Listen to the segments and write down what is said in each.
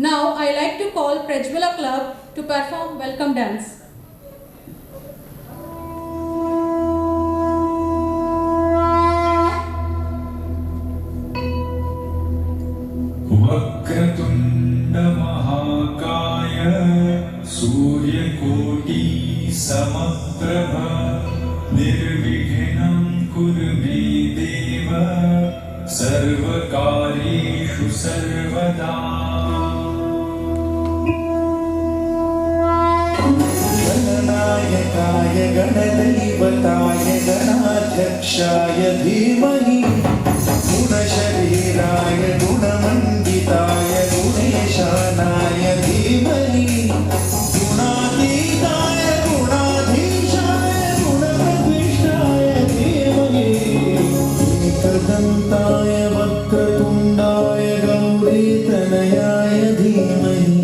Now I like to call Prajwala Club to perform welcome dance. Vakratunda महाकाय सूर्यकोटि समप्रभ निर्विघ्नं कुरु मे देव सर्वकार्येषु सर्वदा। गणनायकाय गणदैवताय गणाध्यक्षाय धीमहि गुणशरीराय गुणमण्डिताय गुणेशानाय धीमहि गुणातीताय गुणाधीशाय गुणप्रविष्टाय धीमहि एकदन्ताय वक्रतुण्डाय गौरीतनयाय धीमहि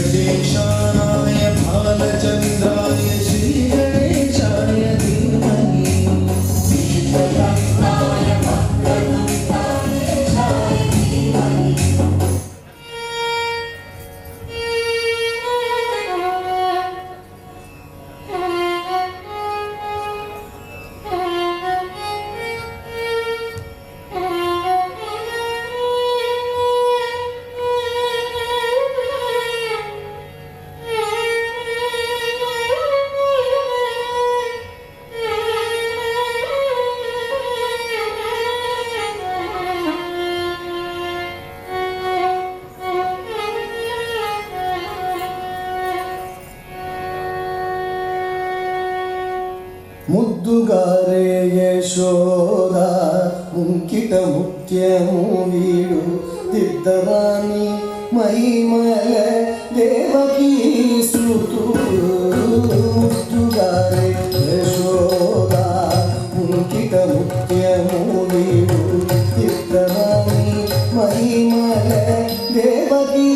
गणेशानाय भालचन्द्राय श्रीगणेशाय धीमहि ముద్దుగారే యశోద ముంకిట ముత్యము వీడు దిద్దరాని మహిమల దేవకీ స్తుతుడు ముద్దుగారే యశోద ముంకిట ముత్యము వీడు దిద్దరాని మహిమల దేవకీ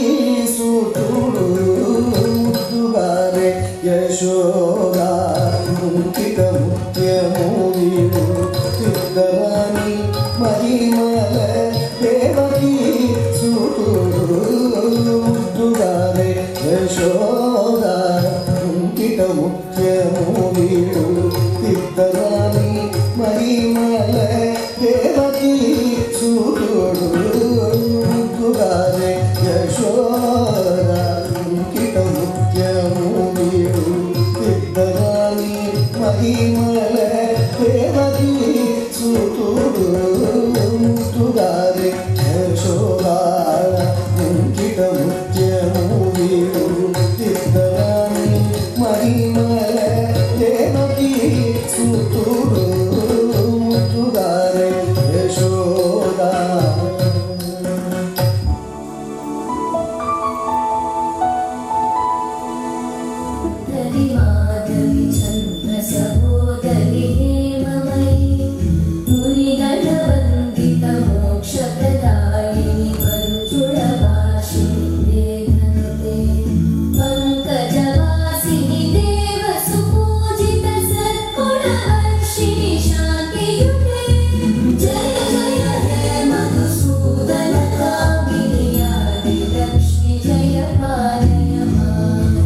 స్తుతుడు ముద్దుగారే యశోద ముంకిట ముత్యము వీడు దిద్దరాని మహిమల దేవకీ స్తుతుడు ముద్దుగారే యశోద ముంకిట ముత్యము వీడు దిద్దరాని మహిమల దేవకీ స్తుతుడు ముద్దుగారే యశోద ముంకిట ముత్యము వీడు దిద్దరాని మహిమల దేవకీ స్తుతుడు ముద్దుగారే యశోద ముంకిట ముత్యము వీడు దిద్దరాని మహిమల దేవకీ స్తుతుడు ముద్దుగారే యశోద माधवी चन्द्र सहोदरि हेममयि मुनिगणवन्दित मोक्षप्रदायिनि मञ्जुळभाषिनि देवन्ते पङ्कजवासिनि देवसुपूजित सद्गुणवर्षिणि शान्तियुते जय जय हे मधुसूदन कामिनि आदिलक्ष्मि जय पालय माम्।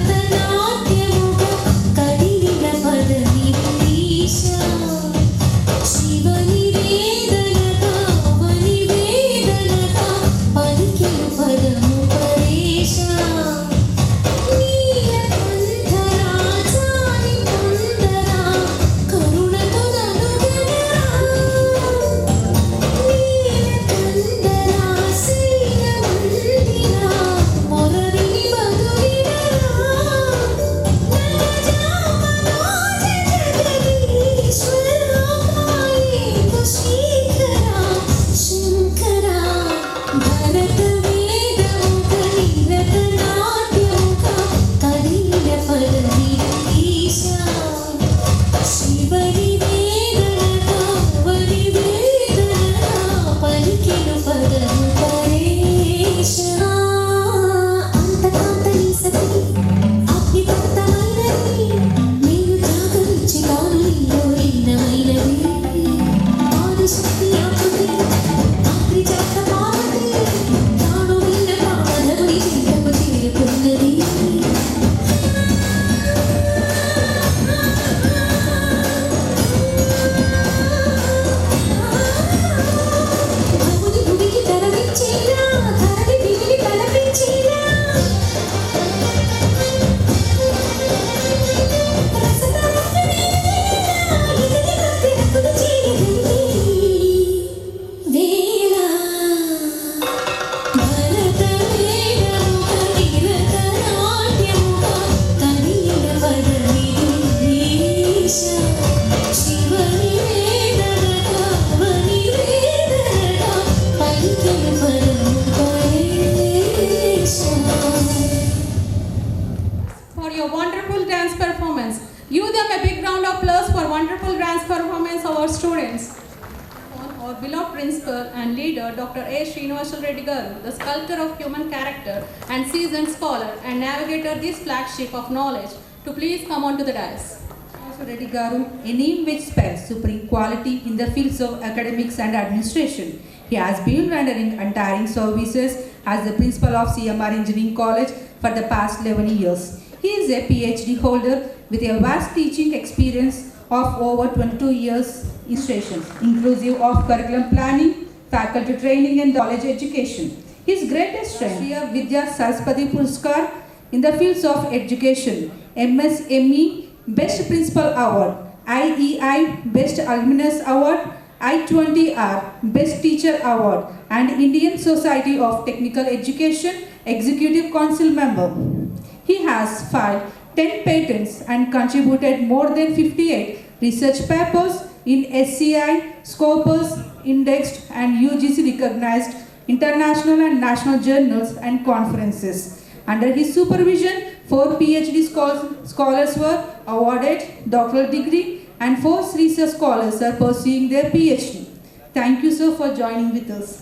भरतवेदमुखनिरतनाट्यमु Give them a big round of applause for wonderful dance performance of our students. Our beloved principal and leader, Dr. A. Srinivasal Reddy Garu, the sculptor of human character and seasoned scholar and navigator this flagship of knowledge, to please come on to the dais. Reddy Garu, a name which spells supreme quality in the fields of academics and administration. He has been rendering untiring services as the principal of CMR Engineering College for the past 11 years. He is a PhD holder with a vast teaching experience of over 22 years in stations, inclusive of curriculum planning, faculty training and college education. His greatest strength is Vidya Saraswati Puraskar in the fields of education, MSME Best Principal Award, IEI Best Alumnus Award, I20R Best Teacher Award and Indian Society of Technical Education Executive Council member. He has filed 10 patents and contributed more than 58 research papers in SCI, Scopus, indexed and UGC recognized international and national journals and conferences. Under his supervision, 4 PhD scholars were awarded doctoral degree and 4 research scholars are pursuing their PhD. Thank you, sir, for joining with us.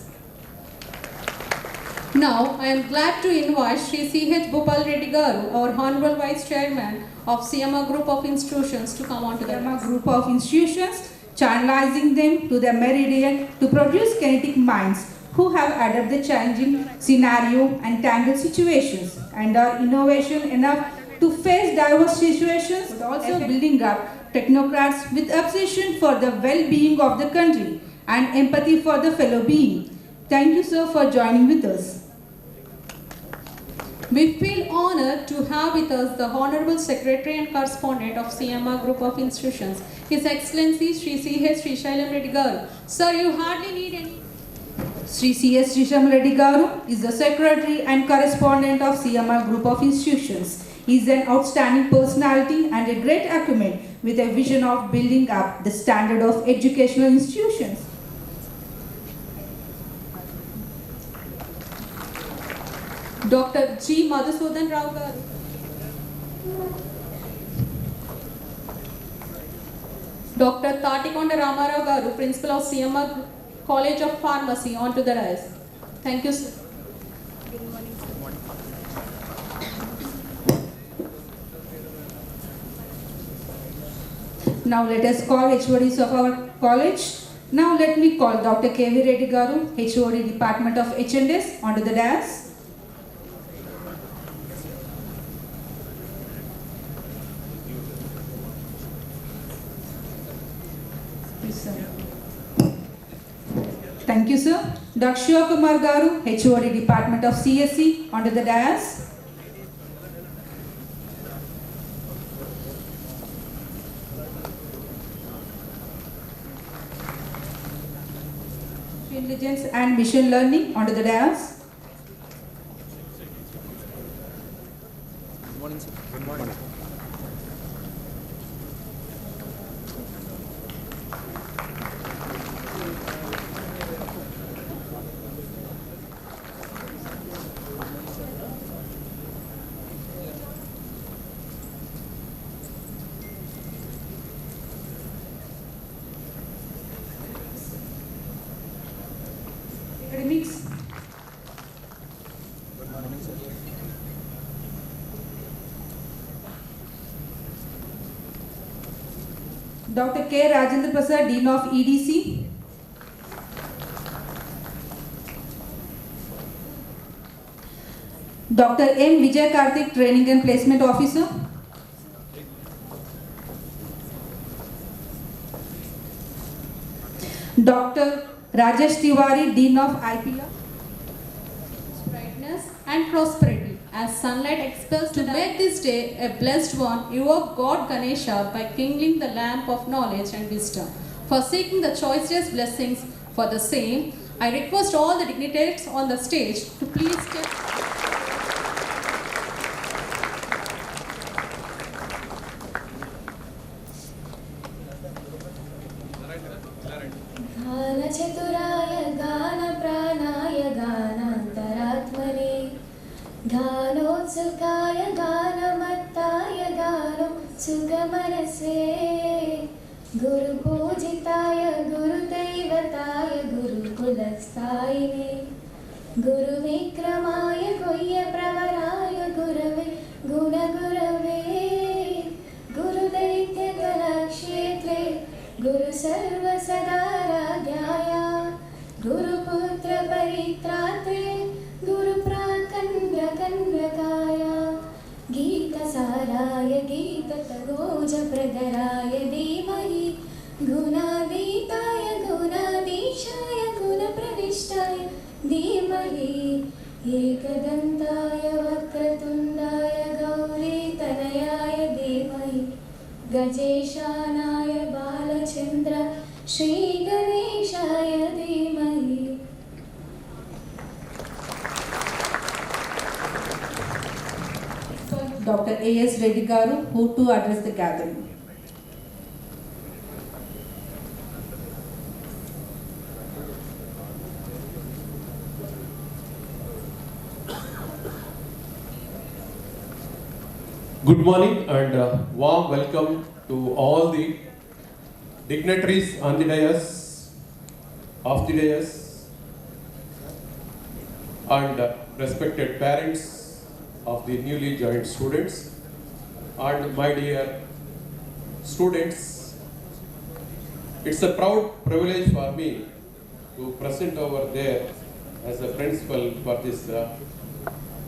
Now, I am glad to invite Sri C.H. Bhupal Reddy Garu, our Honorable Vice Chairman of CMR Group of Institutions, to come on to the CMR Group of Institutions, channelizing them to the meridian to produce kinetic minds who have adapted the challenging scenario and tangled situations and are innovation enough to face diverse situations, but also building up technocrats with obsession for the well-being of the country and empathy for the fellow being. Thank you, sir, for joining with us. We feel honored to have with us the Honorable Secretary and Correspondent of CMR Group of Institutions, His Excellency Sri C.H. Srishailam Reddy Garu. Sir, you hardly need any... Sri C.S. Srishailam Reddy Garu is the Secretary and Correspondent of CMR Group of Institutions. He is an outstanding personality and a great acumen with a vision of building up the standard of educational institutions. Dr. G. Madhusudan Rao Garu. Dr. Tatikonda Ramarao Garu, Principal of CMR College of Pharmacy, on to the dais. Thank you, sir. Now let us call HODs of our college. Now let me call Dr. K.V. Reddy Garu, HOD Department of H&S, onto the dais. Thank you, sir. Dr. Shiva Kumar Garu, HOD Department of CSE, onto the dais. Intelligence and Machine Learning, onto the dais. Good morning, sir. Good morning. Academics. Good morning, sir. Dr. K. Rajendra Prasad, Dean of EDC. Dr. M. Vijay Karthik, Training and Placement Officer. Dr. Rajesh Tiwari, Dean of IPR. Brightness and prosperity. As sunlight expels to make this day a blessed one, evoke God Ganesha by kindling the lamp of knowledge and wisdom. For seeking the choicest blessings for the same, I request all the dignitaries on the stage to please step. गानचतुराय गानप्राणाय गानान्तरात्मने गानोत्सुकाय गानमत्ताय गानो सुखमनसे गुरुपूजिताय गुरुदैवताय गुरुकुलस्थायिने गुरुविक्रमाय गुह्यप्रवराय गुरवे गुणगुरवे गुरुदैत्यकलाक्षेत्रे गुरुसर्वसदाराध्याय गुरुपुत्रपरित्रात्रे गुरुप्राकण्डकण्डकाय गीतसाराय गीततगोजप्रदराय धीमहि गुणातीताय गुणाधीशाय गुणप्रविष्टाय धीमहि एकदन्ताय वक्रतुण्डाय गौरीतनयाय धीमहि गजेशानाय बालचन्द्र श्रीगणेशाय धीमहि. Dr. A.S. Reddy Garu, who to address the gathering. Good morning and warm welcome to all the dignitaries on the dais, off the dais, and respected parents of the newly joined students, and my dear students. It's a proud privilege for me to present over there as a principal for this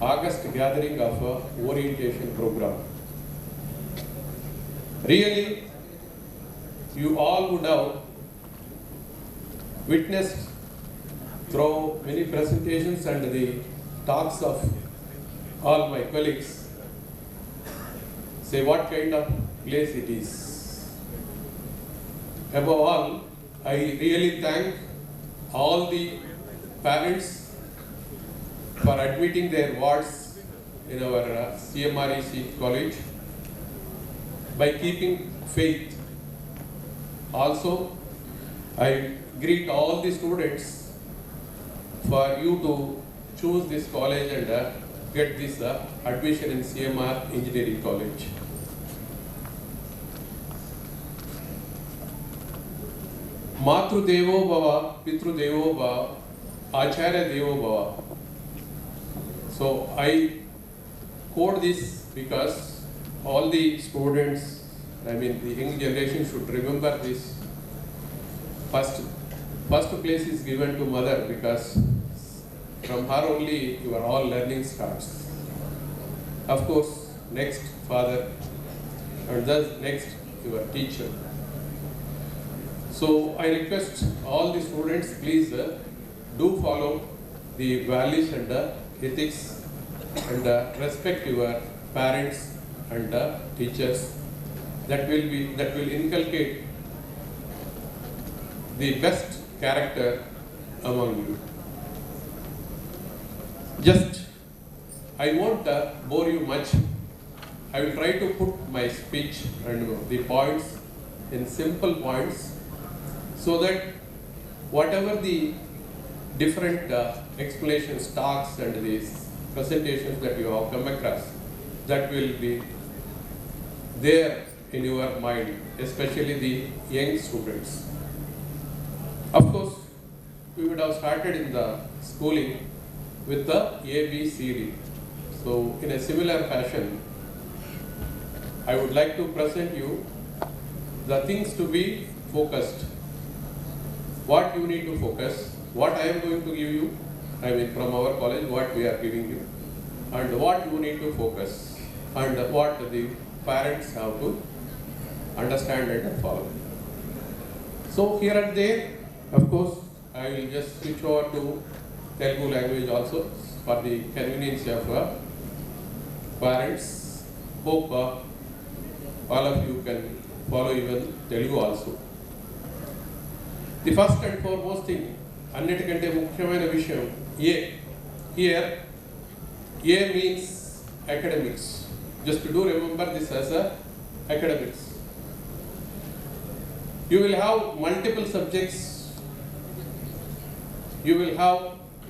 August gathering of orientation program. Really, you all would have witnessed through many presentations and the talks of all my colleagues, say what kind of place it is. Above all, I really thank all the parents for admitting their wards in our CMREC college by keeping faith. Also, I greet all the students for you to choose this college and get this admission in CMR Engineering College. Matru Devo Bhava, Pitru Devo Bhava, Acharya Devo Bhava. So I quote this because all the students, the young generation should remember this. First place is given to mother because from her only your all learning starts. Of course, next father, and thus next your teacher. So I request all the students, please do follow the values and ethics and respect your parents and teachers. That will inculcate the best character among you. Just, I won't bore you much. I will try to put my speech and the points in simple points so that whatever the different explanations, talks and these presentations that you have come across, that will be there in your mind, especially the young students. Of course, we would have started in the schooling with the ABCD. So in a similar fashion, I would like to present you the things to be focused. What you need to focus, what I am going to give you, from our college, what we are giving you, and what you need to focus, and what the parents have to understand and follow. So here and there, of course, I will just switch over to Telugu language also for the convenience of parents. Hope all of you can follow even Telugu also. The first and foremost thing, అన్నిటికంటే ముఖ్యమైన విషయం here A means academics. Just do remember this as academics. You will have multiple subjects. You will have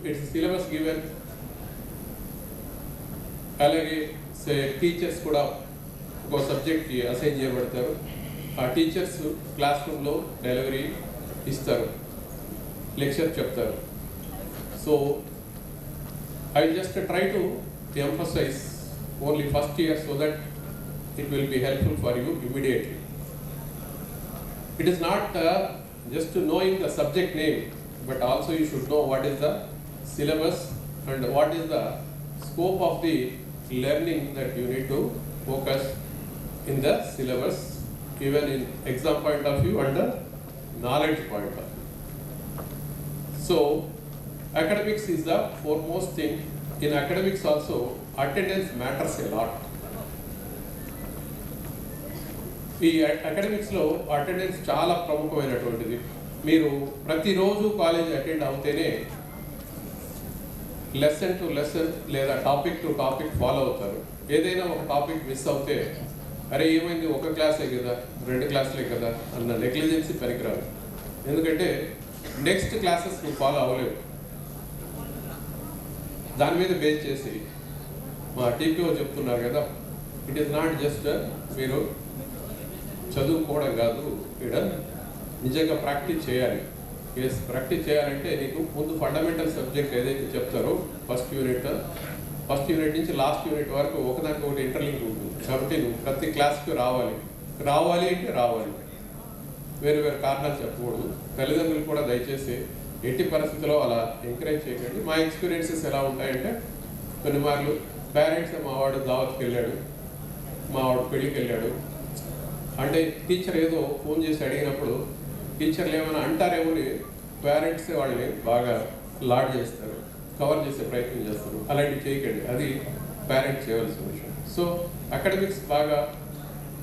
its syllabus given. అలాగే teachers కూడా ఒక సబ్జెక్ట్కి assign చేయబడతారు. ఆ teachers class రూమ్లో డెలివరీ ఇస్తారు, లెక్చర్ చెప్తారు. So I just try to emphasize only first year so that it will be helpful for you immediately. It is not just knowing the subject name, but also you should know what is the syllabus and what is the scope of the learning that you need to focus in the syllabus, even in exam point of view and the knowledge point of view. So academics is the foremost thing. In academics also, attendance matters a lot. ఈ అకాడమిక్స్లో attendance చాలా ప్రముఖమైనటువంటిది. మీరు ప్రతిరోజు college attend అవుతేనే lesson to lesson లేదా topic to topic follow అవుతారు. ఏదైనా ఒక టాపిక్ మిస్ అవుతే అరే ఏమైంది, ఒక క్లాసే కదా, 2 క్లాసులే కదా అన్న నెగ్లిజెన్సీ పనికిరాదు. ఎందుకంటే నెక్స్ట్ క్లాసెస్ నువ్వు ఫాలో అవ్వలేవు. దాని మీద బేస్ చేసి మా టీపీఓ చెప్తున్నారు కదా, ఇట్ ఈస్ నాట్ జస్ట్ మీరు చదువుకోవడం కాదు, ఇక్కడ నిజంగా ప్రాక్టీస్ చేయాలి. ఎస్, ప్రాక్టీస్ చేయాలంటే నీకు ముందు ఫండమెంటల్ సబ్జెక్ట్ ఏదైతే చెప్తారో ఫస్ట్ యూనిట్ నుంచి లాస్ట్ యూనిట్ వరకు ఒకదానికొకటి ఇంటర్లింక్ ఉంటుంది. కాబట్టి నువ్వు ప్రతి క్లాస్కి రావాలి అంటే రావాలి. వేరు వేరు కారణాలు చెప్పకూడదు. తల్లిదండ్రులు కూడా దయచేసి ఎట్టి పరిస్థితుల్లో అలా ఎంకరేజ్ చేయకండి. మా ఎక్స్పీరియన్సెస్ ఎలా ఉంటాయంటే, కొన్ని మార్లు పేరెంట్స్ మా వాడు దావత్కి వెళ్ళాడు, మా వాడు పెళ్ళికి వెళ్ళాడు అంటే టీచర్ ఏదో ఫోన్ చేసి అడిగినప్పుడు టీచర్లు ఏమైనా అంటారేమో అని పేరెంట్సే వాళ్ళని బాగా లాడ్ చేస్తారు, కవర్ చేసే ప్రయత్నం చేస్తారు. అలాంటివి చేయకండి, అది పేరెంట్స్ చేయవలసిన విషయం. సో అకాడమిక్స్ బాగా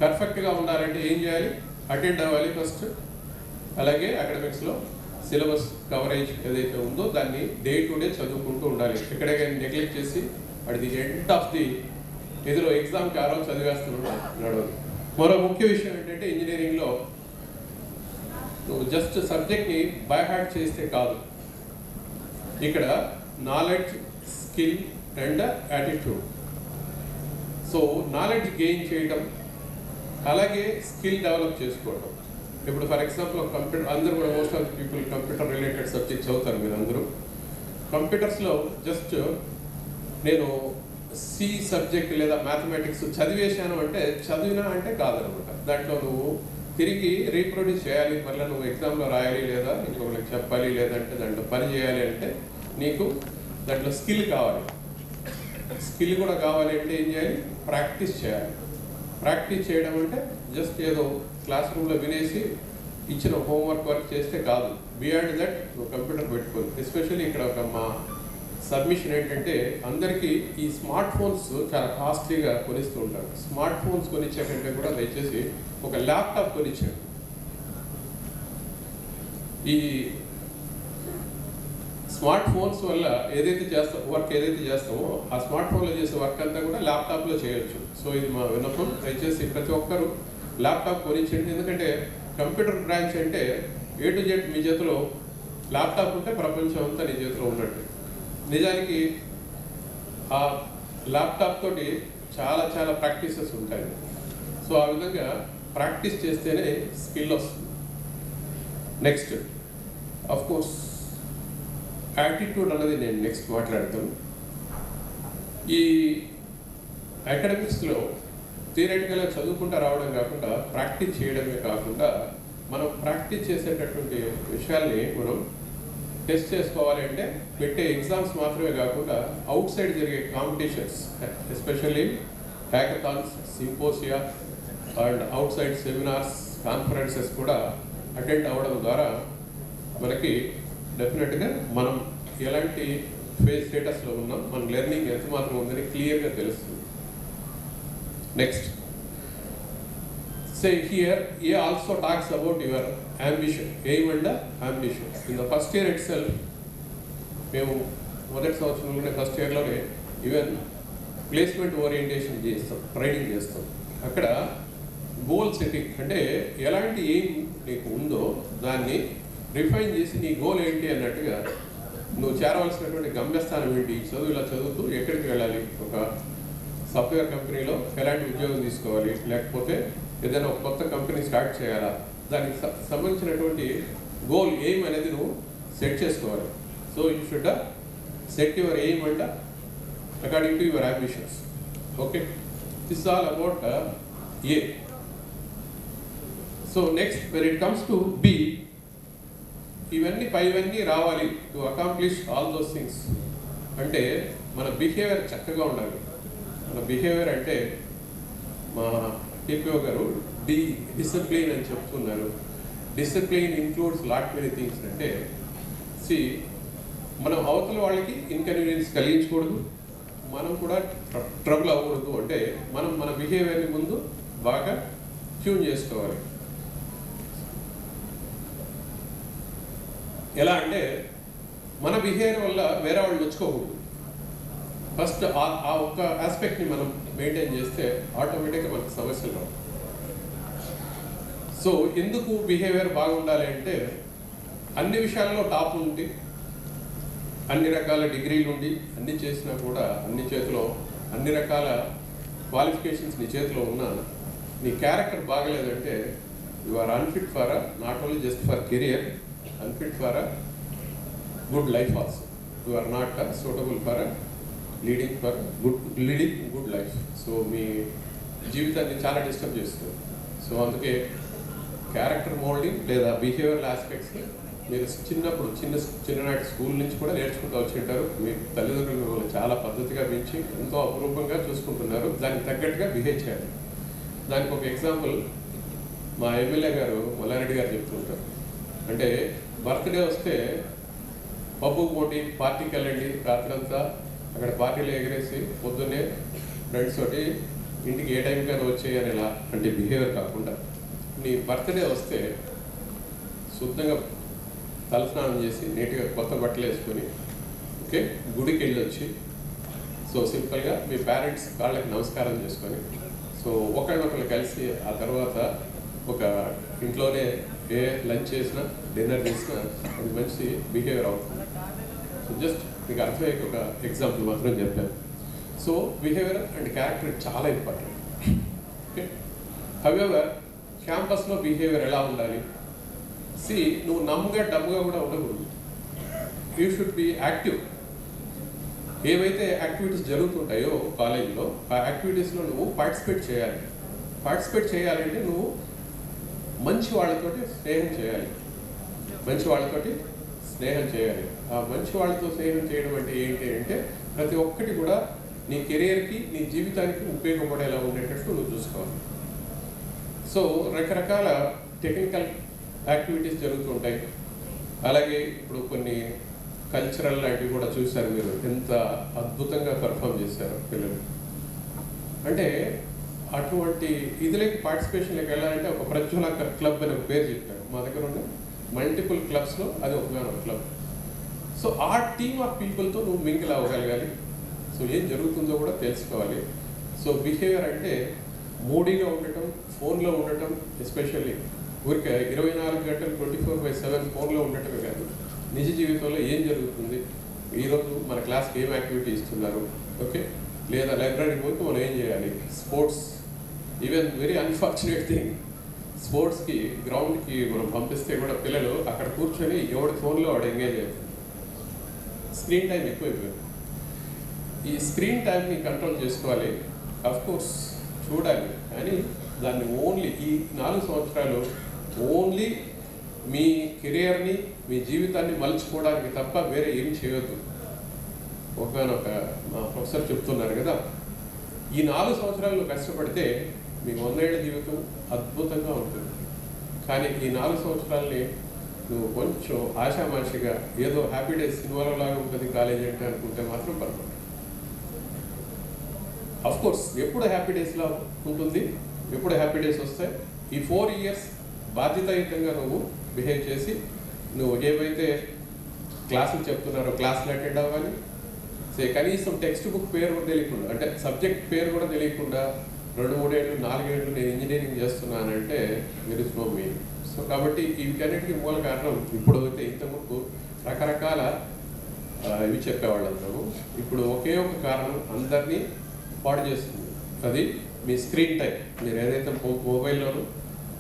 పర్ఫెక్ట్గా ఉండాలంటే ఏం చేయాలి? అటెండ్ అవ్వాలి ఫస్ట్. అలాగే అకాడమిక్స్లో సిలబస్ కవరేజ్ ఏదైతే ఉందో దాన్ని డే టు డే చదువుకుంటూ ఉండాలి. ఎక్కడే కానీ నెగ్లెక్ట్ చేసి at the end of the ఏదో ఎగ్జామ్కి ఆ రోజు చదివేస్తున్నాడు నడవదు. మరో ముఖ్య విషయం ఏంటంటే, ఇంజనీరింగ్లో నువ్వు జస్ట్ సబ్జెక్ట్ని బై హార్ట్ చేస్తే కాదు. ఇక్కడ knowledge, skill and attitude. So knowledge gain చేయడం, అలాగే స్కిల్ డెవలప్ చేసుకోవడం. ఇప్పుడు ఫర్ ఎగ్జాంపుల్ కంప్యూటర్, అందరూ కూడా most of people computer related subject చదువుతారు. మీరు అందరూ కంప్యూటర్స్లో జస్ట్ నేను సి సబ్జెక్ట్ లేదా మ్యాథమెటిక్స్ చదివేశాను అంటే చదివినా అంటే కాదనమాట. దాంట్లో నువ్వు తిరిగి రీప్రొడ్యూస్ చేయాలి, మళ్ళీ నువ్వు ఎగ్జామ్లో రాయాలి, లేదా ఇంకొకరికి చెప్పాలి, లేదంటే దాంట్లో పని చేయాలి అంటే నీకు దాంట్లో స్కిల్ కావాలి. స్కిల్ కూడా కావాలి అంటే ఏం చేయాలి? ప్రాక్టీస్ చేయాలి. ప్రాక్టీస్ చేయడం అంటే జస్ట్ ఏదో క్లాస్ రూమ్లో వినేసి ఇచ్చిన హోంవర్క్ వర్క్ చేస్తే కాదు. బియాండ్ దట్ నువ్వు కంప్యూటర్ పెట్టుకోవాలి. ఎస్పెషల్లీ ఇక్కడ ఒక మా సబ్మిషన్ ఏంటంటే, అందరికీ ఈ స్మార్ట్ ఫోన్స్ చాలా కాస్ట్లీగా కొనిస్తూ ఉంటారు. స్మార్ట్ ఫోన్స్ కొనిచ్చే కంటే కూడా దయచేసి ఒక ల్యాప్టాప్ కొనిచ్చాడు. ఈ స్మార్ట్ ఫోన్స్ వల్ల ఏదైతే వర్క్ ఏదైతే చేస్తామో ఆ స్మార్ట్ ఫోన్లో చేసే వర్క్ అంతా కూడా ల్యాప్టాప్లో చేయొచ్చు. సో ఇది మా విన్నపం. దయచేసి ప్రతి ఒక్కరు ల్యాప్టాప్ కొనిచ్చండి. ఎందుకంటే కంప్యూటర్ బ్రాంచ్ అంటే A to Z మీ చేతిలో ల్యాప్టాప్ ఉంటే ప్రపంచం అంతా నీ చేతిలో ఉన్నట్టు. నిజానికి ఆ ల్యాప్టాప్ తోటి చాలా చాలా ప్రాక్టీసెస్ ఉంటాయి. సో ఆ విధంగా ప్రాక్టీస్ చేస్తేనే స్కిల్ వస్తుంది. నెక్స్ట్ ఆఫ్ కోర్స్ యాటిట్యూడ్ అన్నది నేను నెక్స్ట్ మాట్లాడతాను. ఈ అకాడమిక్స్లో థియరిటికల్గా చదువుకుంటూ రావడం కాకుండా ప్రాక్టీస్ చేయడమే కాకుండా మనం ప్రాక్టీస్ చేసేటటువంటి విషయాల్ని మనం టెస్ట్ చేసుకోవాలి. అంటే పెట్టే ఎగ్జామ్స్ మాత్రమే కాకుండా అవుట్ సైడ్ జరిగే competitions, especially hackathons, symposia and out side seminars, conferences కూడా అటెండ్ అవ్వడం ద్వారా మనకి డెఫినెట్గా మనం ఎలాంటి ఫేజ్ స్టేటస్లో ఉన్నాం, మన లెర్నింగ్ ఎంత మాత్రం ఉందని క్లియర్గా తెలుస్తుంది. Next, say here, he also talks about your ambition, aim and ambition. In the first year itself, మేము మొదటి సంవత్సరంలోనే ఫస్ట్ ఇయర్లోనే ఈవెన్ ప్లేస్మెంట్ ఓరియంటేషన్ చేస్తాం, ట్రైనింగ్ చేస్తాం. అక్కడ గోల్ సెట్టింగ్ అంటే ఎలాంటి ఎయిమ్ నీకు ఉందో దాన్ని రిఫైన్ చేసి నీ గోల్ ఏంటి అన్నట్టుగా నువ్వు చేరవలసినటువంటి గమ్యస్థానం ఏంటి, చదువు ఇలా చదువుతూ ఎక్కడికి వెళ్ళాలి, ఒక సాఫ్ట్వేర్ కంపెనీలో ఎలాంటి ఉద్యోగం తీసుకోవాలి, లేకపోతే ఏదైనా ఒక కొత్త కంపెనీ స్టార్ట్ చేయాలా, దానికి సంబంధించినటువంటి గోల్ ఎయిమ్ అనేది నువ్వు సెట్ చేసుకోవాలి. So you should set your aim and according to your ambitions. Okay, this all about a. So next when it comes to be, ఇవన్నీ పైవన్నీ రావాలి to accomplish all those things. అంటే మన behaviour చక్కగా ఉండాలి. మన బిహేవియర్ అంటే మా టీపీఓ గారు డిసిప్లిన్ అని చెప్తున్నారు. Discipline includes lot many things. అంటే మనం అవతల వాళ్ళకి ఇన్కన్వీనియన్స్ కలిగించకూడదు, మనం కూడా ట్రబుల్ అవ్వకూడదు. అంటే మనం మన బిహేవియర్ని ముందు బాగా ట్యూన్ చేసుకోవాలి. ఎలా అంటే మన బిహేవియర్ వల్ల వేరే వాళ్ళు నొచ్చుకోకూడదు. ఫస్ట్ ఆ ఒక్క ఆస్పెక్ట్ని మనం మెయింటైన్ చేస్తే ఆటోమేటిక్గా మనకు సమస్యలు రావు. సో ఎందుకు బిహేవియర్ బాగుండాలి అంటే అన్ని విషయాల్లో టాప్ ఉండి, అన్ని రకాల డిగ్రీలు ఉండి, అన్ని చేసినా కూడా అన్ని చేతిలో అన్ని రకాల క్వాలిఫికేషన్స్ నీ చేతిలో ఉన్నా నీ క్యారెక్టర్ బాగలేదంటే you are unfit for not only just for career, unfit for good life also. You are not suitable for leading good life. So మీ జీవితాన్ని చాలా డిస్టర్బ్ చేస్తుంది. సో అందుకే క్యారెక్టర్ మోల్డింగ్ లేదా బిహేవియరల్ ఆస్పెక్ట్స్ని మీరు చిన్ననాటి స్కూల్ నుంచి కూడా నేర్చుకుంటూ వచ్చి ఉంటారు. మీ తల్లిదండ్రులు మిమ్మల్ని చాలా పద్ధతిగా పెంచి ఎంతో అపురూపంగా చూసుకుంటున్నారు. దానికి తగ్గట్టుగా బిహేవ్ చేయాలి. దానికి ఒక ఎగ్జాంపుల్ మా ఎమ్మెల్యే గారు మల్లారెడ్డి గారు చెప్తుంటారు. అంటే బర్త్డే వస్తే పబ్బు పోటీ పార్టీకి వెళ్ళండి, రాత్రంతా అక్కడ పార్టీలు ఎగరేసి పొద్దున్నే ఫ్రెండ్స్ తోటి ఇంటికి ఏ టైంకైనా వచ్చేయని ఎలా అంటే బిహేవియర్ కాకుండా, నీ బర్త్డే వస్తే శుద్ధంగా తలస్నానం చేసి నీట్గా కొత్త బట్టలు వేసుకొని ఓకే గుడికి వెళ్ళి వచ్చి సో సింపుల్గా మీ పేరెంట్స్ వాళ్ళకి నమస్కారం చేసుకొని సో ఒకళ్ళనొకళ్ళు కలిసి ఆ తర్వాత ఒక ఇంట్లోనే ఏ లంచ్ చేసినా డిన్నర్ చేసినా అది మంచి బిహేవియర్ అవుతుంది. సో జస్ట్ మీకు అర్థమయ్యే ఒక ఎగ్జాంపుల్ మాత్రం చెప్పాను. సో బిహేవియర్ అండ్ క్యారెక్టర్ చాలా ఇంపార్టెంట్. ఓకే, హౌఎవర్ క్యాంపస్లో బిహేవియర్ ఎలా ఉండాలి? నువ్వు నమ్ముగా డమ్ముగా కూడా ఉండకూడదు. You should be active. ఏవైతే యాక్టివిటీస్ జరుగుతుంటాయో కాలేజీలో ఆ యాక్టివిటీస్లో నువ్వు పార్టిసిపేట్ చేయాలి. పార్టిసిపేట్ చేయాలంటే నువ్వు మంచి వాళ్ళతోటి స్నేహం చేయాలి. ఆ మంచి వాళ్ళతో స్నేహం చేయడం అంటే ఏంటి అంటే ప్రతి ఒక్కటి కూడా నీ కెరియర్కి నీ జీవితానికి ఉపయోగపడేలా ఉండేటట్టు నువ్వు చూసుకోవాలి. సో రకరకాల టెక్నికల్ యాక్టివిటీస్ జరుగుతుంటాయి. అలాగే ఇప్పుడు కొన్ని కల్చరల్ లాంటివి కూడా చూశారు మీరు, ఎంత అద్భుతంగా పర్ఫామ్ చేశారు పిల్లలు. అంటే అటువంటి ఇదిలోకి పార్టిసిపేషన్లోకి వెళ్ళాలంటే ఒక ప్రజ్వల క్లబ్ అని ఒక పేరు చెప్పారు. మా దగ్గర ఉన్న మల్టిపుల్ క్లబ్స్లో అది ఒక క్లబ్. సో ఆ టీమ్ ఆఫ్ పీపుల్తో నువ్వు మింగిల్ అవ్వగలగాలి. సో ఏం జరుగుతుందో కూడా తెలుసుకోవాలి. సో బిహేవియర్ అంటే మూడీగా ఉండటం, ఫోన్లో ఉండటం, ఎస్పెషల్లీ ఊరికే 24 గంటలు 24/7 ఫోన్లో ఉండటమే కాదు, నిజ జీవితంలో ఏం జరుగుతుంది, ఈరోజు మన క్లాస్కి ఏం యాక్టివిటీ ఇస్తున్నారు, ఓకే, లేదా లైబ్రరీకి పోతే మనం ఏం చేయాలి, sports, even very unfortunate thing, స్పోర్ట్స్కి గ్రౌండ్కి మనం పంపిస్తే కూడా పిల్లలు అక్కడ కూర్చొని ఎవడి ఫోన్లో వాడు ఎంగేజ్ అవుతుంది. స్క్రీన్ టైం ఎక్కువైపోయింది. ఈ స్క్రీన్ టైంని కంట్రోల్ చేసుకోవాలి. అఫ్కోర్స్ చూడాలి, కానీ దాన్ని ఓన్లీ ఈ 4 సంవత్సరాలు ఓన్లీ మీ కెరియర్ని మీ జీవితాన్ని మలుచుకోవడానికి తప్ప వేరే ఏం చేయొద్దు. ఒకనొక మా ప్రొఫెసర్ చెప్తున్నారు కదా, ఈ 4 సంవత్సరాలు కష్టపడితే మీ 100 ఏళ్ల జీవితం అద్భుతంగా ఉంటుంది. కానీ ఈ 4 సంవత్సరాలని నువ్వు కొంచెం ఆశామాషిగా ఏదో హ్యాపీ డేస్ ఇన్వాల్వ్ లాగా ఉంటుంది కాలేజీ అంటే అనుకుంటే మాత్రం పర్వాలేదు. అఫ్కోర్స్ ఎప్పుడు హ్యాపీ డేస్లా ఉంటుంది, ఎప్పుడు హ్యాపీ డేస్ వస్తాయి. ఈ 4 ఇయర్స్ బాధ్యతాయుతంగా నువ్వు బిహేవ్ చేసి నువ్వు ఏవైతే క్లాసులు చెప్తున్నారో క్లాసులు అటెండ్ అవ్వాలి. కనీసం టెక్స్ట్ బుక్ పేరు కూడా తెలియకుండా, అంటే సబ్జెక్ట్ పేరు కూడా తెలియకుండా 2-3 ఏళ్ళు 4 ఏళ్ళు నేను ఇంజనీరింగ్ చేస్తున్నానంటే మీరు నో మీన్. సో కాబట్టి వీటన్నిటికీ మూల కారణం ఇప్పుడు అయితే ఇంతకుముందు రకరకాల ఇవి చెప్పేవాళ్ళు అందరూ, ఇప్పుడు ఒకే ఒక కారణం అందరినీ పాడు చేస్తుంది. అది మీ స్క్రీన్ టైం. మీరు ఏదైతే మొబైల్లోనూ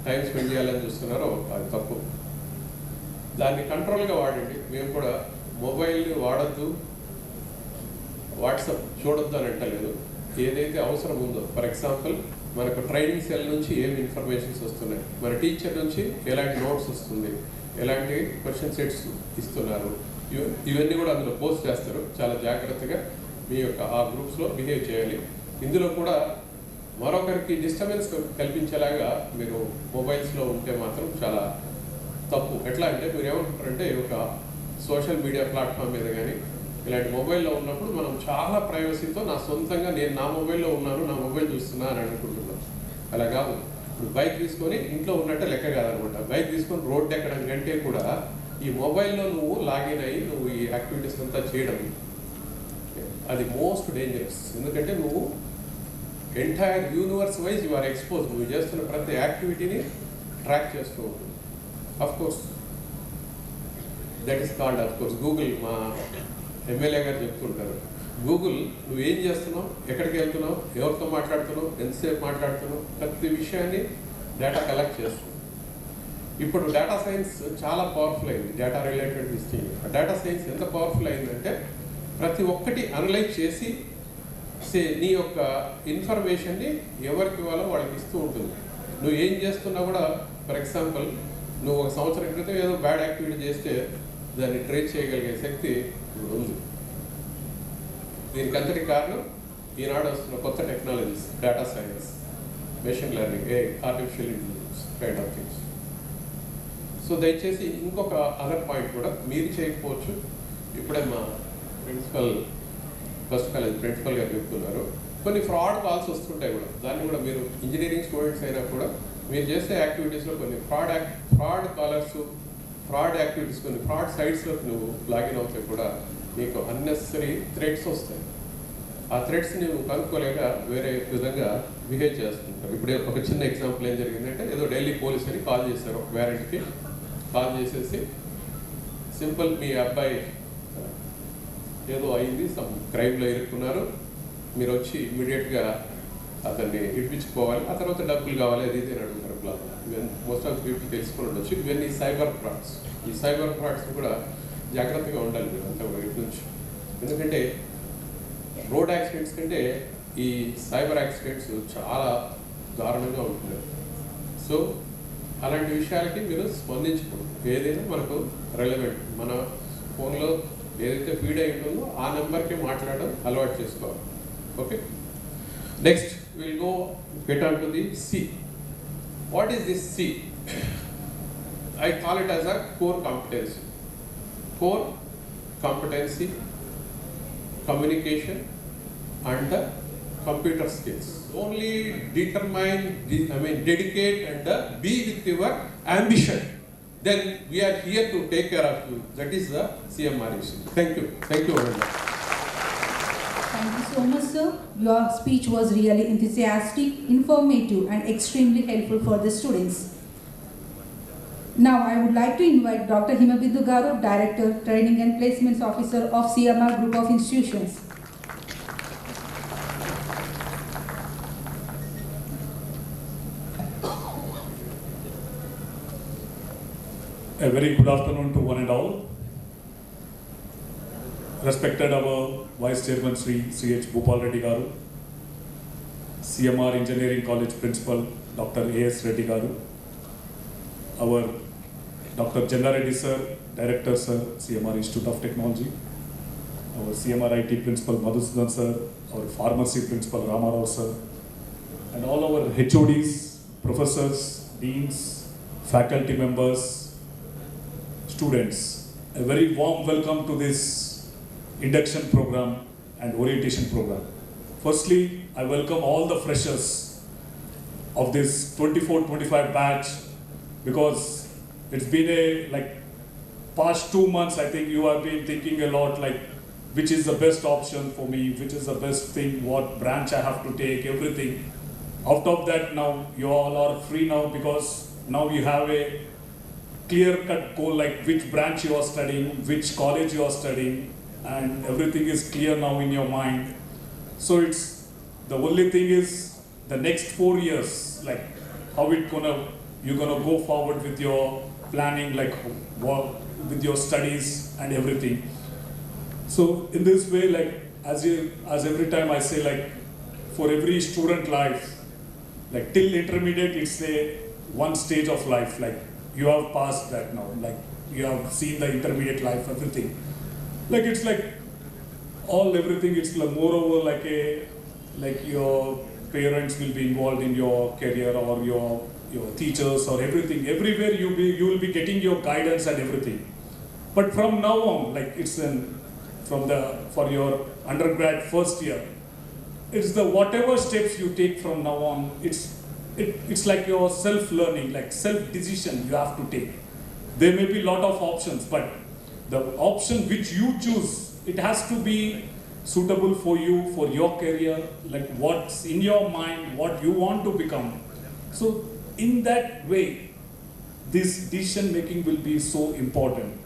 టైం స్పెండ్ చేయాలని చూస్తున్నారో అది తప్పు. దాన్ని కంట్రోల్గా వాడండి. మేము కూడా మొబైల్ని వాడద్దు, వాట్సాప్ చూడొద్దు అని అంటలేదు. ఏదైతే అవసరం ఉందో, ఫర్ ఎగ్జాంపుల్ మనకు ట్రైనింగ్ సెల్ నుంచి ఏమి ఇన్ఫర్మేషన్స్ వస్తున్నాయి, మన టీచర్ నుంచి ఎలాంటి నోట్స్ వస్తుంది, ఎలాంటి క్వశ్చన్ సెట్స్ ఇస్తున్నారు, ఇవన్నీ కూడా అందులో పోస్ట్ చేస్తారు. చాలా జాగ్రత్తగా మీ యొక్క ఆ గ్రూప్స్లో బిహేవ్ చేయాలి. ఇందులో కూడా మరొకరికి డిస్టర్బెన్స్ కల్పించేలాగా మీరు మొబైల్స్లో ఉంటే మాత్రం చాలా తప్పు. ఎట్లా అంటే మీరు ఏమంటారంటే ఒక సోషల్ మీడియా ప్లాట్ఫామ్ మీద కానీ ఇలాంటి మొబైల్లో ఉన్నప్పుడు మనం చాలా ప్రైవసీతో నా సొంతంగా నేను నా మొబైల్లో ఉన్నాను, నా మొబైల్ చూస్తున్నా అని అనుకుంటున్నాం. అలా కాదు. ఇప్పుడు బైక్ తీసుకొని ఇంట్లో ఉన్నట్టే లెక్క కాదనమాట. బైక్ తీసుకొని రోడ్డు ఎక్కడం కంటే కూడా ఈ మొబైల్లో నువ్వు లాగిన్ అయ్యి నువ్వు ఈ యాక్టివిటీస్ అంతా చేయడం అది మోస్ట్ డేంజరస్. ఎందుకంటే నువ్వు entire universe wise you are expose. నువ్వు చేస్తున్న ప్రతి యాక్టివిటీని ట్రాక్ చేస్తూ ఉంటుంది. Of course that is called of course Google. మా ఎమ్మెల్యే గారు చెప్తుంటారు, గూగుల్ నువ్వు ఏం చేస్తున్నావు, ఎక్కడికి వెళ్తున్నావు, ఎవరితో మాట్లాడుతున్నావు, ఎంతసేపు మాట్లాడుతున్నావు, ప్రతి విషయాన్ని డేటా కలెక్ట్ చేస్తున్నావు. ఇప్పుడు డేటా సైన్స్ చాలా పవర్ఫుల్ అయింది. Data related thing. Data science ఎంత పవర్ఫుల్ అయిందంటే ప్రతి ఒక్కటి అనలైజ్ చేసి నీ యొక్క ఇన్ఫర్మేషన్ని ఎవరికి ఇవ్వాలో వాళ్ళకి ఇస్తూ ఉంటుంది. నువ్వు ఏం చేస్తున్నా కూడా, ఫర్ ఎగ్జాంపుల్ నువ్వు ఒక సంవత్సరం క్రితం ఏదో బ్యాడ్ యాక్టివిటీ చేస్తే దాన్ని ట్రేస్ చేయగలిగే శక్తి ఇప్పుడు ఉంది. దీనికి అంతటి కారణం ఈనాడు వస్తున్న కొత్త technologies, data science, machine learning, artificial intelligence kind of things. So దయచేసి ఇంకొక అదర్ పాయింట్ కూడా మీరు చేయకపోవచ్చు. ఇప్పుడే మా ప్రిన్సిపల్, ఫస్ట్ కాలేజ్ ప్రిన్సిపల్ గారు చెప్తున్నారు, కొన్ని ఫ్రాడ్ కాల్స్ వస్తుంటాయి కూడా. దాన్ని కూడా మీరు ఇంజనీరింగ్ స్టూడెంట్స్ అయినా కూడా మీరు చేసే యాక్టివిటీస్లో కొన్ని ఫ్రాడ్ కాలర్స్, ఫ్రాడ్ యాక్టివిటీస్, కొన్ని ఫ్రాడ్ సైట్స్లోకి నువ్వు లాగిన్ అవుతే కూడా నీకు అన్నెసరీ థ్రెట్స్ వస్తాయి. ఆ థ్రెట్స్ నువ్వు కనుక్కోలేక వేరే విధంగా బిహేవ్ చేస్తుంటారు. ఇప్పుడు ఒక చిన్న ఎగ్జాంపుల్ ఏం జరిగిందంటే, ఏదో ఢిల్లీ పోలీస్ అని కాల్ చేశారు ఒక పేరెంట్కి. కాల్ చేసేసి సింపుల్, మీ అబ్బాయి ఏదో అయింది, సమ్ క్రైమ్లో ఇరుక్కున్నారు, మీరు వచ్చి ఇమ్మీడియట్గా అతన్ని ఇప్పించుకోవాలి, ఆ తర్వాత డబ్బులు కావాలి, అది ఇది అని అడుగుతారు. మోస్ట్ ఆఫ్ పీపుల్ తెలుసుకుని ఉండొచ్చు. ఇవన్నీ సైబర్ ఫ్రాడ్స్. ఈ సైబర్ ఫ్రాడ్స్ కూడా జాగ్రత్తగా ఉండాలి మీరు అంతా ఇటు నుంచి. ఎందుకంటే రోడ్ యాక్సిడెంట్స్ కంటే ఈ సైబర్ యాక్సిడెంట్స్ చాలా దారుణంగా ఉంటున్నాయి. సో అలాంటి విషయాలకి మీరు స్పందించకూడదు. ఏదైనా మనకు రెలవెంట్, మన ఫోన్లో ఏదైతే ఫీడ్ అయి ఉంటుందో ఆ నెంబర్కి మాట్లాడడం అలవాటు చేసుకోవాలి. Okay, next will go get on to the C. What is this C? I call it as a core competency. Core competency, communication and the computer skills. Only determine, dedicate and be with your ambition. Then we are here to take care of you. That is the CMREC. Thank you. Thank you very much. Thank you so much, sir. Your speech was really enthusiastic, informative, and extremely helpful for the students. Now, I would like to invite Dr. Himabiddu Garu, Director, Training and Placements Officer of CMR Group of Institutions. A very good afternoon to one and all. Respected our Vice Chairman Sri C.H. Bhupal Reddy Garu, CMR Engineering College Principal Dr. A.S. Reddy Garu, our Dr. Janga Reddy Sir, Director Sir, CMR Institute of Technology, our CMR IT Principal Madhusudan Sir, our Pharmacy Principal Ramarao Sir, and all our HODs, professors, deans, faculty members, students. A very warm welcome to this induction program and orientation program. Firstly, I welcome all the freshers of this 24-25 batch, because it's been past 2 months. I think you have been thinking a lot, like which is the best option for me, which is the best thing, what branch I have to take, everything. Out of that, now you all are free now, because now you have a clear-cut goal, like which branch you are studying, which college you are studying, and everything is clear now in your mind. So it's the only thing is the next 4 years, like how you're gonna go forward with your planning, like what, with your studies and everything. So in this way, like as every time I say, like for every student life, like till intermediate, it's a one stage of life. Like you have passed that now. Like you have seen the intermediate life, everything. Like it's like everything. It's like moreover like your parents will be involved in your career, or your teachers, or everything. Everywhere you will be getting your guidance and everything. But from now on, like it's for your undergrad first year, it's the whatever steps you take from now on, it's like your self-learning, like self-decision you have to take. There may be a lot of options, but the option which you choose, it has to be suitable for you, for your career, like what's in your mind, what you want to become. So in that way, this decision making will be so important.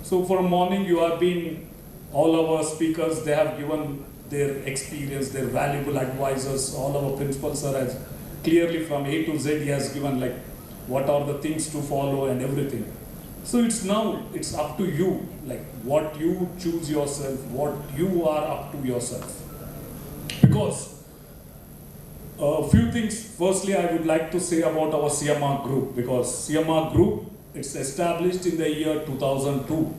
So for morning, you have been, all our speakers, they have given their experience, their valuable advisors. All our principals are as clearly from A to Z, he has given like what are the things to follow and everything. So it's up to you, like what you choose yourself, what you are up to yourself. Because a few things, firstly I would like to say about our CMR group, because CMR group, it's established in the year 2002.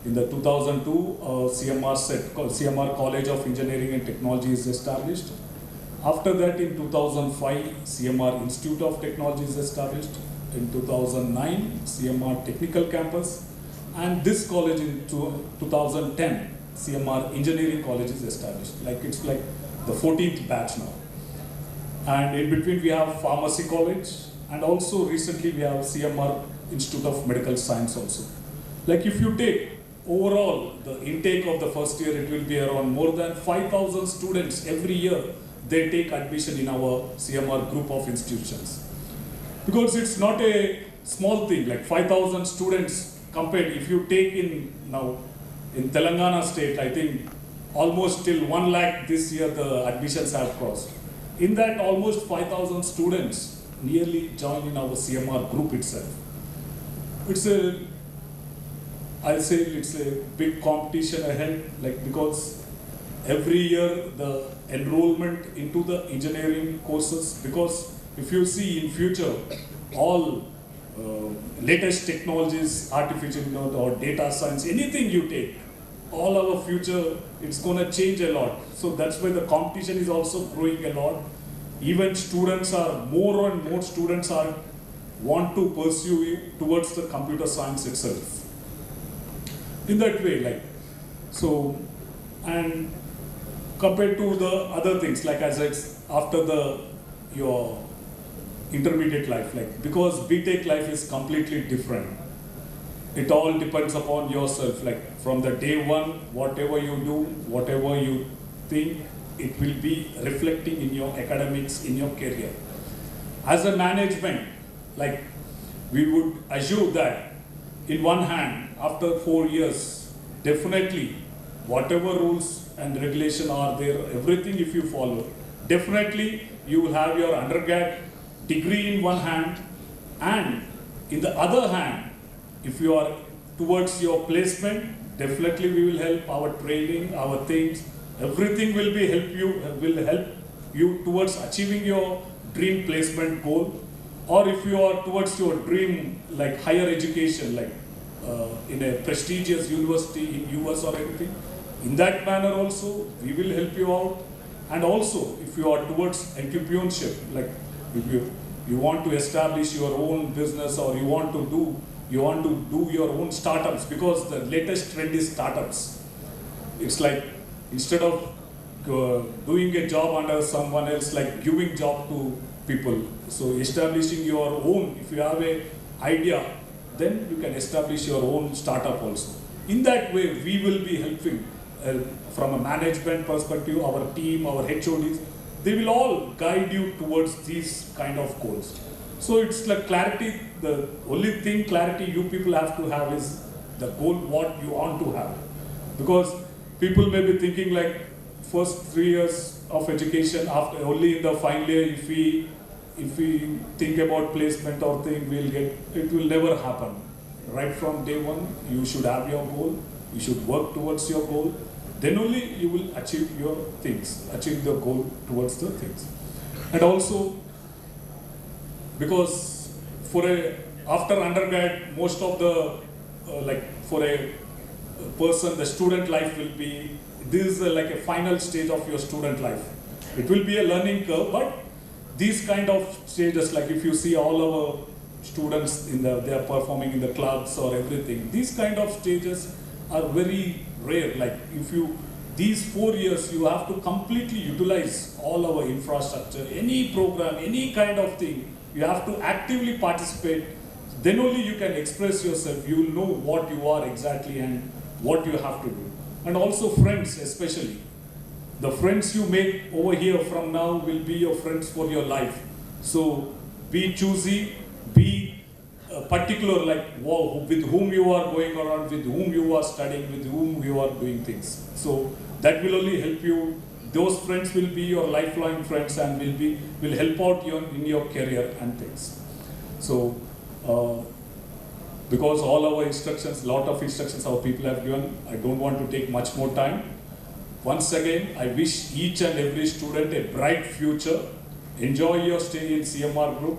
In the 2002, CMR College of Engineering and Technology is established. After that, in 2005, CMR Institute of Technology is established. In 2009, CMR Technical Campus. And this college in 2010, CMR Engineering College is established. Like it's like the 14th batch now. And in between, we have Pharmacy College. And also recently, we have CMR Institute of Medical Science also. Like if you take overall the intake of the first year, it will be around more than 5,000 students every year. They take admission in our CMR group of institutions. Because it's not a small thing, like 5,000 students compared, if you take in Telangana state, I think almost till 1 lakh this year the admissions have crossed. In that, almost 5,000 students nearly join in our CMR group itself. I'll say it's a big competition ahead, like because every year the enrollment into the engineering courses, because if you see in future, all latest technologies, artificial or data science, anything you take, all our future, it's going to change a lot. So that's why the competition is also growing a lot. Even more and more students want to pursue towards the computer science itself. In that way, like, so, and compared to the other things, like after your intermediate life, like, because BTech life is completely different. It all depends upon yourself, like from the day one, whatever you do, whatever you think, it will be reflecting in your academics, in your career. As a management, like we would assure that in one hand, after 4 years, definitely whatever rules and regulation are there, everything if you follow, definitely you will have your undergrad degree in one hand, and in the other hand, if you are towards your placement, definitely we will help our training, our things, everything will help you towards achieving your dream placement goal. Or if you are towards your dream, like higher education, like in a prestigious university in US or anything, in that manner also, we will help you out. And also, if you are towards entrepreneurship, like if you want to establish your own business, or you want to do your own startups, because the latest trend is startups. It's like, instead of doing a job under someone else, like giving job to people. So establishing your own, if you have an idea, then you can establish your own startup also. In that way, we will be helping from a management perspective, our team, our HODs, they will all guide you towards these kind of goals. So it's like clarity, the only thing clarity you people have to have is the goal, what you want to have. Because people may be thinking like first 3 years, of education after only in the final year. If we think about placement or thing, it will never happen. Right from day one, you should have your goal. You should work towards your goal. Then only you will achieve your things, achieve the goal towards the things. And also, because after undergrad, most of the for a person, the student life will be, this is like a final stage of your student life. It will be a learning curve, but these kind of stages, like if you see all our students they are performing in the clubs or everything, these kind of stages are very rare. Like these 4 years, you have to completely utilize all our infrastructure, any program, any kind of thing, you have to actively participate. Then only you can express yourself, you will know what you are exactly and what you have to do. And also friends, especially. The friends you make over here from now will be your friends for your life. So be choosy, be particular, like with whom you are going around, with whom you are studying, with whom you are doing things. So that will only help you. Those friends will be your lifelong friends and will help out you in your career and things. So because all our instructions, lot of instructions our people have given, I don't want to take much more time. Once again, I wish each and every student a bright future. Enjoy your stay in CMR Group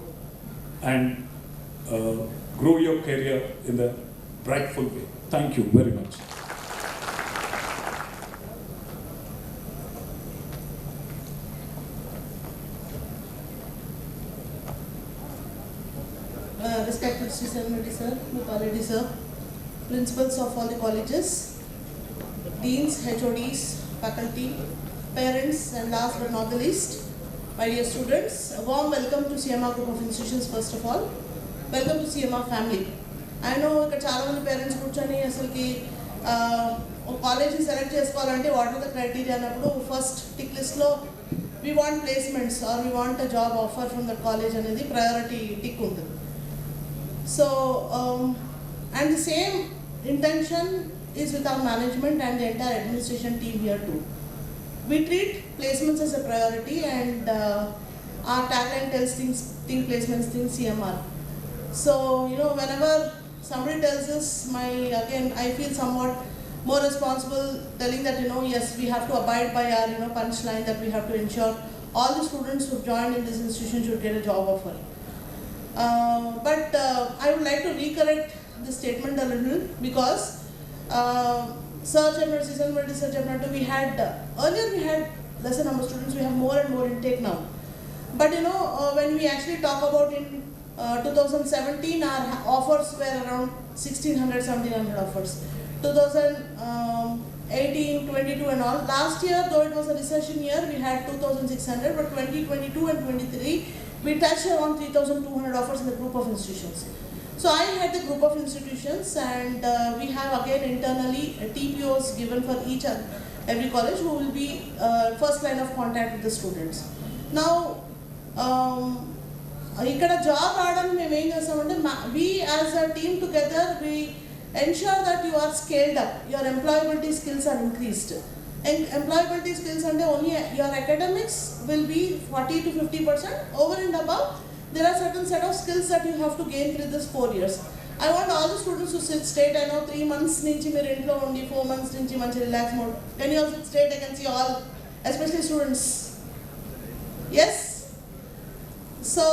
and grow your career in the brightful way. Thank you very much. Respected Sri Selmati sir, Mupaledi sir, principals of all the colleges, deans, HODs, faculty, parents, and last but not the least, my dear students, a warm welcome to CMR Group of Institutions. First of all, welcome to CMR family. I know ఇక్కడ చాలా మంది parents కూర్చొని అసలుకి ఒక కాలేజ్ని select చేసుకోవాలంటే what are the criteria అన్నప్పుడు first tick లిస్ట్లో we want placements or we want a job offer from that college అనేది ప్రయారిటీ టిక్ ఉంటుంది. So, and the same intention is with our management and the entire administration team here too. We treat placements as a priority, and our tagline tells team placements, think CMR. So, whenever somebody tells us, I feel somewhat more responsible telling that, yes, we have to abide by our, punchline that we have to ensure all the students who joined in this institution should get a job offer. But I would like to recorrect this statement a little because earlier we had lesser number of students, we have more and more intake now. But when we actually talk about in 2017, our offers were around 1,600-1,700 offers. 2018, 22 and all. Last year, though it was a recession year, we had 2,600, but 2022 and 23, we touched around 3,200 offers in the group of institutions. So I had the group of institutions, and we have again internally TPOs given for each and every college who will be first line of contact with the students. Now, ikkada job raadam మేము ఏం చేస్తామంటే we as a team together we ensure that you are scaled up, your employability skills are increased. And employability skills under only your academics will be 40 to 50%. Over and above, there are certain set of skills that you have to gain through this 4 years. I want all the students to sit straight. I know 3 months nunchi meer intlo undi, 4 months nunchi manchi relax mode. Can you all sit straight? I can see all, especially students. Yes. So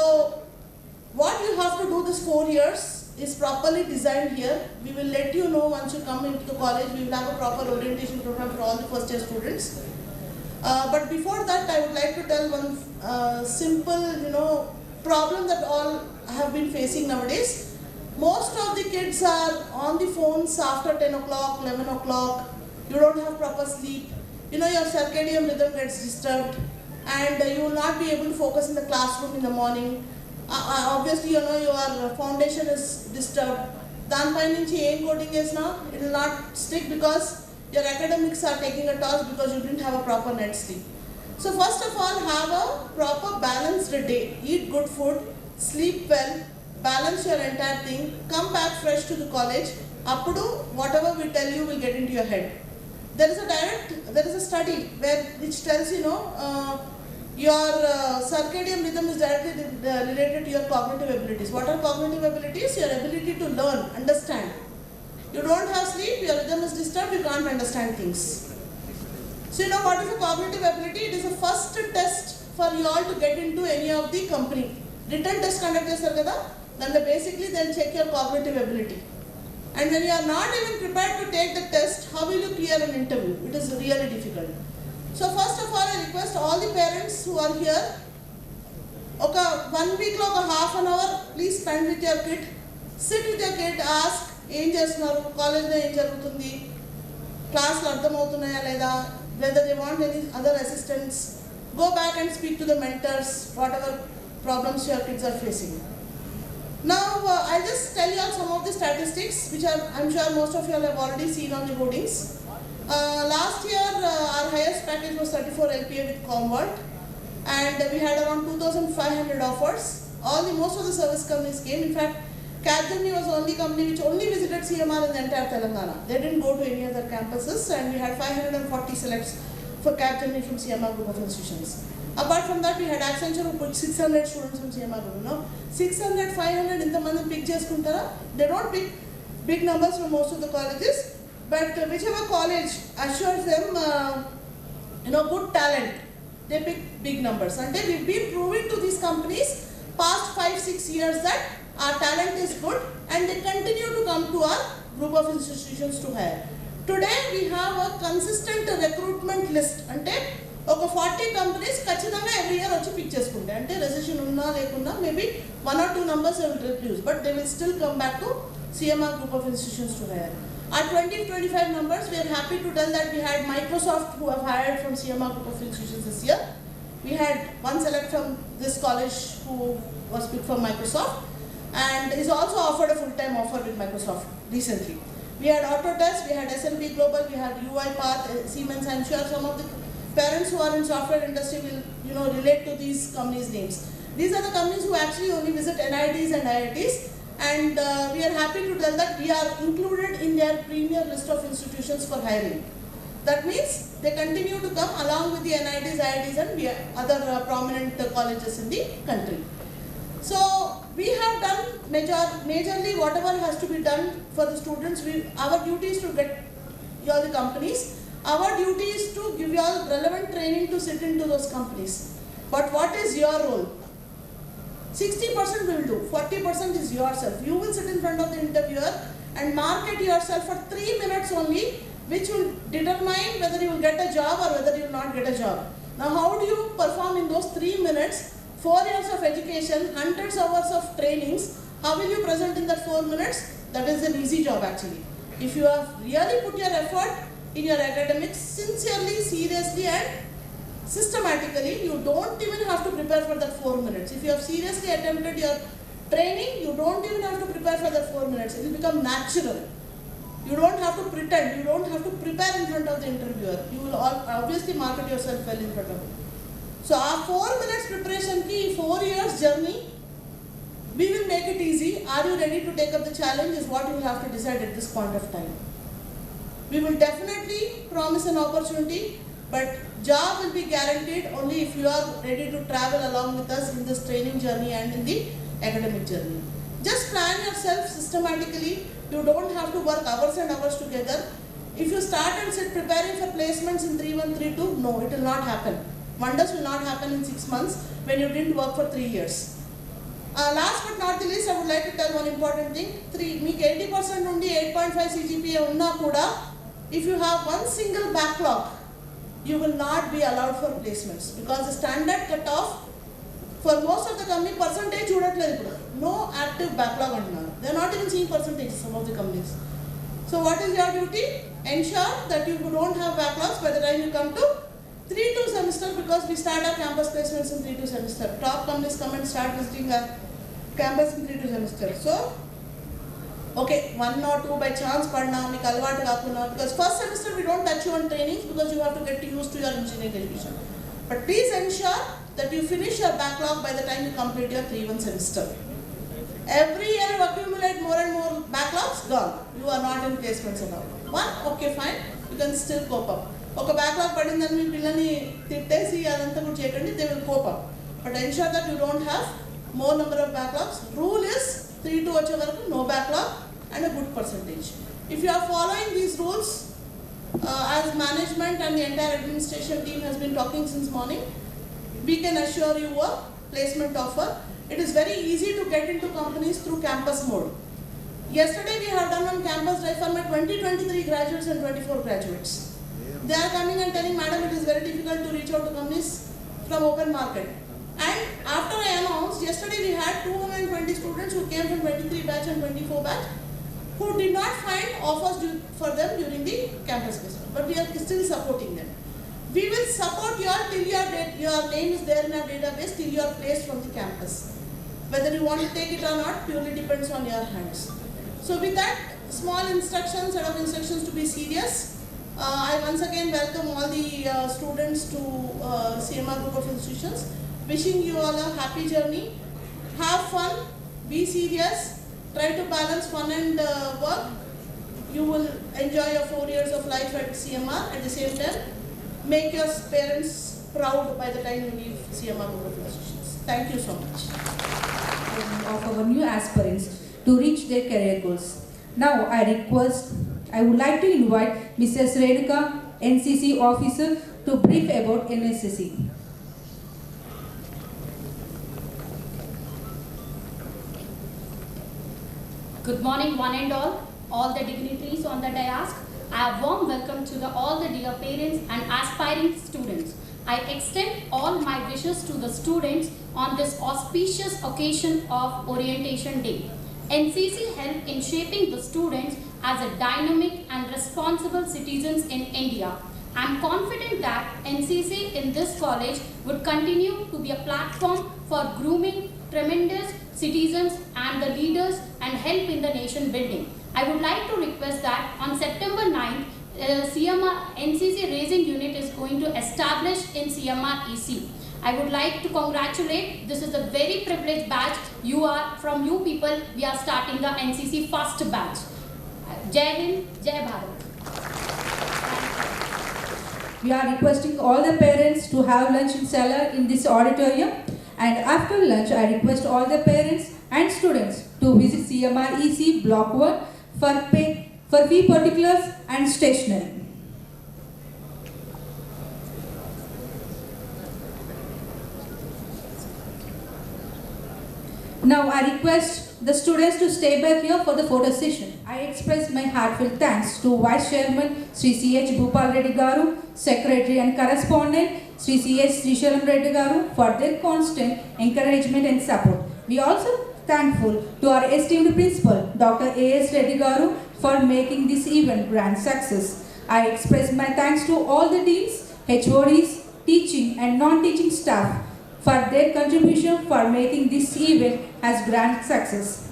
what you have to do this 4 years is properly designed here. We will let you know once you come into the college. We will have a proper orientation program for all the first year students. But before that, I would like to tell one simple, problem that all have been facing nowadays. Most of the kids are on the phones after 10 o'clock, 11 o'clock. You don't have proper sleep. Your circadian rhythm gets disturbed, and you will not be able to focus in the classroom in the morning. Obviously, your foundation is disturbed. Danpai nunchi em coding chesna, it will not stick because your academics are taking a toss because you didn't have a proper night sleep. So first of all, have a proper balanced day. Eat good food, sleep well, balance your entire thing, come back fresh to the college. Appudu whatever we tell you will get into your head. there is a study which tells your circadian rhythm is directly related to your cognitive abilities. What are cognitive abilities? Your ability to learn, understand. You don't have sleep, your rhythm is disturbed, you can't understand things. So what is a cognitive ability? It is a first test for you all to get into any of the company. Written test conduct chesaru kada, then basically they'll check your cognitive ability. And when you are not even prepared to take the test, how will you clear an interview? It is really difficult. So first of all, I request all the parents who are here, 1 week lo half an hour, please spend with your kid. Sit with your kid, ask, ఏం చేస్తున్నారు, కాలేజ్లో ఏం జరుగుతుంది, క్లాస్లో అర్థమవుతున్నాయా లేదా, whether they want any other assistance. Go back and speak to the mentors, whatever problems your kids are facing. Now, I'll just tell you all some of the statistics, which I'm sure most of you all have already seen on the boardings. Last year, our highest package was 34 LPA with Comvert, and we had around 2,500 offers. Most of the service companies came. In fact, Capgemini was the only company which only visited CMR in the entire Telangana. They didn't go to any other campuses, and we had 540 selects for Capgemini from CMR group of institutions. Apart from that, we had Accenture who put 600 students from CMR group. 600, 500 ఇంతమంది pick చేసుకుంటారా? They don't pick big numbers from most of the colleges, but whichever college assures them good talent, they pick big numbers. And we've been proving to these companies past 5-6 years that our talent is good, and they continue to come to our group of institutions to hire. Today we have a consistent recruitment list. అంటే ఒక 40 companies ఖచ్చితంగా every year వచ్చి pick చేసుకుంటాయి. అంటే recession ఉన్నా లేకున్నా maybe 1 or 2 numbers will reduce, but they will still come back to CMR group of institutions to hire. Our 2025 numbers, we are happy to tell that we had Microsoft who have hired from CMR group of institutions this year. We had one select from this college who was picked from Microsoft, and is also offered a full-time offer with Microsoft recently. We had Autodesk, we had SLB Global, we had UiPath, Siemens. I'm sure some of the parents who are in software industry will relate to these companies' names. These are the companies who actually only visit NITs and IITs, and we are happy to tell that we are included in their premier list of institutions for hiring. That means they continue to come along with the NITs, IITs, and other prominent colleges in the country. So we have done majorly whatever has to be done for the students. Our duty is to get you all the companies. Our duty is to give you all relevant training to sit into those companies. But what is your role? 60% will do, 40% is yourself. You will sit in front of the interviewer and market yourself for 3 minutes only, which will determine whether you will get a job or whether you will not get a job. Now, how do you perform in those 3 minutes? 4 years of education, hundreds of hours of trainings. How will you present in that 4 minutes? That is an easy job actually. If you have really put your effort in your academics sincerely, seriously, and systematically, you don't even have to prepare for that 4 minutes. If you have seriously attempted your training, you don't even have to prepare for that 4 minutes. It will become natural. You don't have to pretend. You don't have to prepare in front of the interviewer. You will obviously market yourself well in front of him. So our 4 minutes preparation ki 4 years journey, we will make it easy. Are you ready to take up the challenge is what you will have to decide at this point of time. We will definitely promise an opportunity, but job will be guaranteed only if you are ready to travel along with us in this training journey and in the academic journey. Just plan yourself systematically. You don't have to work hours and hours together. If you start and sit preparing for placements in 3132, no, it will not happen. Wonders will not happen in 6 months when you didn't work for 3 years. Last but not the least, I would like to tell one important thing. Meek 80% undi 8.5 CGPA unna kuda, if you have one single backlog, you will not be allowed for placements, because the standard cutoff for most of the company percentage చూడట్లేదు. No active backlog అంటున్నారు. They are not even seeing percentage, some of the companies. So what is your duty? Ensure that you don't have backlogs by the time you come to 3-2 semester, because we start our campus placements in 3-2 semester. Top companies come and start visiting our campus in 3-2 semester. So, okay, 1 or 2 by chance padna, meeku alvaatu kaakuna, because first semester we don't touch you on trainings because you have to get used to your engineering education. But please ensure that you finish your backlog by the time you complete your 3-1 semester. Every year you accumulate more and more backlogs, gone. You are not in placements at all. 1, okay, fine. you can still cope up. ఒక backlog పడిందని మీ పిల్లల్ని తిట్టేసి అదంతా కూడా చేయకండి, they will cope up. But ensure that you don't have more number of backlogs. Rule is 3 to వచ్చే వరకు no backlog and a good percentage. If you are following these rules as management and the entire administration team has been talking since morning, we can assure you a placement offer. It is very easy to get into companies through campus mode. Yesterday we have done on campus drive for my 2023 graduates and 24 graduates. They are coming and telling, madam, it is very difficult to reach out to companies from open market. And after I announced, yesterday we had 220 students who came from 23 batch and 24 batch who did not find offers for them during the campus placement. But we are still supporting them. We will support you all till your name is there in our database, till you are placed from the campus. Whether you want to take it or not purely depends on your hands. So with that small instructions, set of instructions to be serious, I once again welcome all the students to CMR Group of Institutions. Wishing you all a happy journey. Have fun, be serious, try to balance fun and work. You will enjoy your 4 years of life at CMR. At the same time, make your parents proud by the time you leave CMR Group of Institutions. Thank you so much. Of our new aspirants to reach their career goals. Now I would like to invite Mrs. Renuka, NCC officer, to brief about NSCC. Good morning one and all the dignitaries on the dais. A warm welcome to all the dear parents and aspiring students. I extend all my wishes to the students on this auspicious occasion of Orientation Day. NCC helped in shaping the students as a dynamic and responsible citizens in India. I am confident that NCC in this college would continue to be a platform for grooming tremendous citizens and the leaders and help in the nation building. I would like to request that on September 9th, CMR NCC Raising Unit is going to establish in CMR EC. I would like to congratulate, this is a very privileged batch. From you people, we are starting the NCC first batch. Jai Hind, Jai Bharat. We are requesting all the parents to have lunch in cellar in this auditorium. And after lunch, I request all the parents and students to visit CMR EC Block 1 for fee particulars and stationery. Now I request the students to stay back here for the photo session. I express my heartfelt thanks to Vice Chairman Sri C.H. Bhupal Reddy Garu, Secretary and Correspondent Sri C.H. Srishalam Reddy Garu for their constant encouragement and support. We also thankful to our esteemed principal Dr. A.S. Reddy Garu for making this event grand success. I express my thanks to all the deans, HODs, teaching and non-teaching staff for their contribution for making this event as grand success.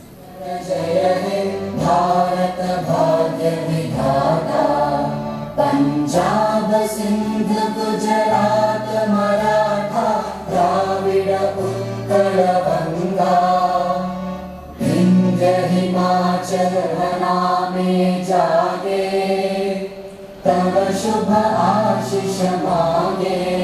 Punjab Sindh Gujarat Maratha Dravida Utkal Ganga Vindhya Himachal नामे जागे तव शुभ आशीष मांगे